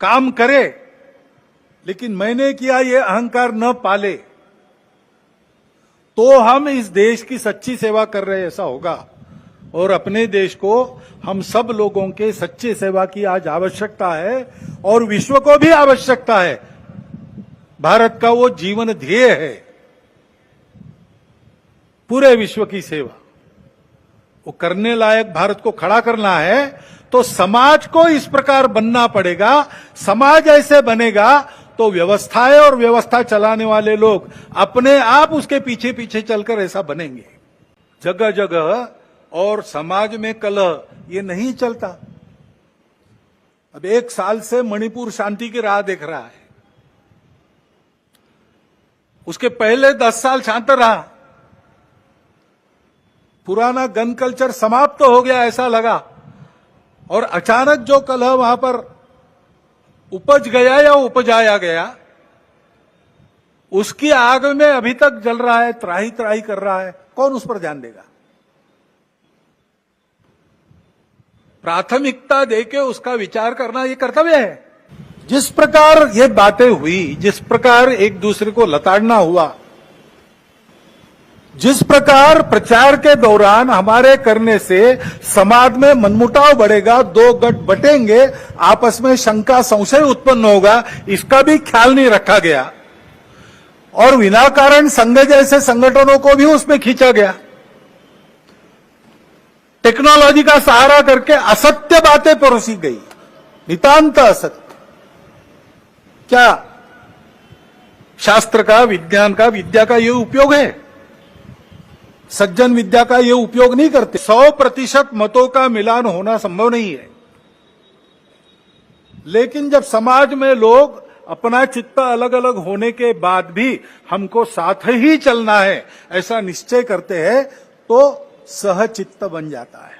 काम करे, लेकिन मैंने किया ये अहंकार न पाले, तो हम इस देश की सच्ची सेवा कर रहे ऐसा होगा। और अपने देश को हम सब लोगों के सच्चे सेवा की आज आवश्यकता है और विश्व को भी आवश्यकता है। भारत का वो जीवन ध्येय है, पूरे विश्व की सेवा। वो करने लायक भारत को खड़ा करना है तो समाज को इस प्रकार बनना पड़ेगा। समाज ऐसे बनेगा तो व्यवस्थाएं और व्यवस्था चलाने वाले लोग अपने आप उसके पीछे पीछे चलकर ऐसा बनेंगे। जगह जगह और समाज में कलह ये नहीं चलता। अब 1 साल से मणिपुर शांति की राह देख रहा है, उसके पहले 10 साल शांत रहा। पुराना गन कल्चर समाप्त तो हो गया ऐसा लगा, और अचानक जो कलह वहां पर उपज गया या उपजाया गया, उसकी आग में अभी तक जल रहा है, त्राही त्राही कर रहा है। कौन उस पर ध्यान देगा? प्राथमिकता देके उसका विचार करना ये कर्तव्य है। जिस प्रकार ये बातें हुई, जिस प्रकार एक दूसरे को लताड़ना हुआ, जिस प्रकार प्रचार के दौरान हमारे करने से समाज में मनमुटाव बढ़ेगा, 2 गट बटेंगे, आपस में शंका संशय उत्पन्न होगा, इसका भी ख्याल नहीं रखा गया और विनाकारण संघ जैसे संगठनों को भी उसमें खींचा गया। टेक्नोलॉजी का सहारा करके असत्य बातें परोसी गई, नितांत असत्य। क्या शास्त्र का, विज्ञान का, विद्या का ये उपयोग है? सज्जन विद्या का ये उपयोग नहीं करते। 100% मतों का मिलान होना संभव नहीं है, लेकिन जब समाज में लोग अपना चित्त अलग अलग होने के बाद भी हमको साथ ही चलना है ऐसा निश्चय करते हैं तो सहचित्त बन जाता है।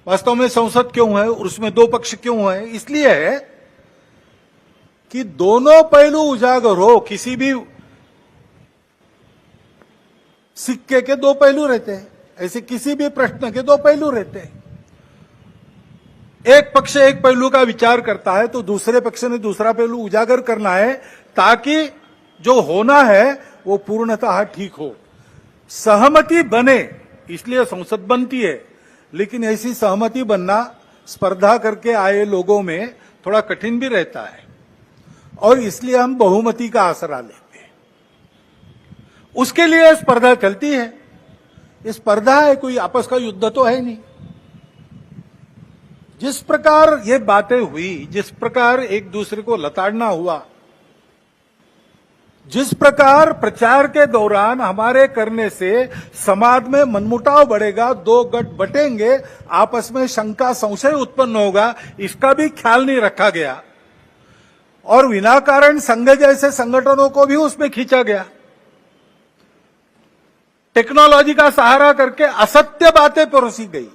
वास्तव में संसद क्यों है और उसमें 2 पक्ष क्यों है? इसलिए है कि दोनों पहलू उजागर हो। किसी भी सिक्के के 2 पहलू रहते हैं, ऐसे किसी भी प्रश्न के 2 पहलू रहते हैं। एक पक्ष एक पहलू का विचार करता है तो दूसरे पक्ष ने दूसरा पहलू उजागर करना है, ताकि जो होना है वो पूर्णतः ठीक हो, सहमति बने। इसलिए संसद बनती है, लेकिन ऐसी सहमति बनना स्पर्धा करके आए लोगों में थोड़ा कठिन भी रहता है, और इसलिए हम बहुमति का आसरा लेते हैं। उसके लिए स्पर्धा चलती है। ये स्पर्धा है, कोई आपस का युद्ध तो है नहीं। जिस प्रकार ये बातें हुई, जिस प्रकार एक दूसरे को लताड़ना हुआ, जिस प्रकार प्रचार के दौरान हमारे करने से समाज में मनमुटाव बढ़ेगा, 2 गट बटेंगे, आपस में शंका संशय उत्पन्न होगा, इसका भी ख्याल नहीं रखा गया और विनाकारण संघ जैसे संगठनों को भी उसमें खींचा गया। टेक्नोलॉजी का सहारा करके असत्य बातें परोसी गई।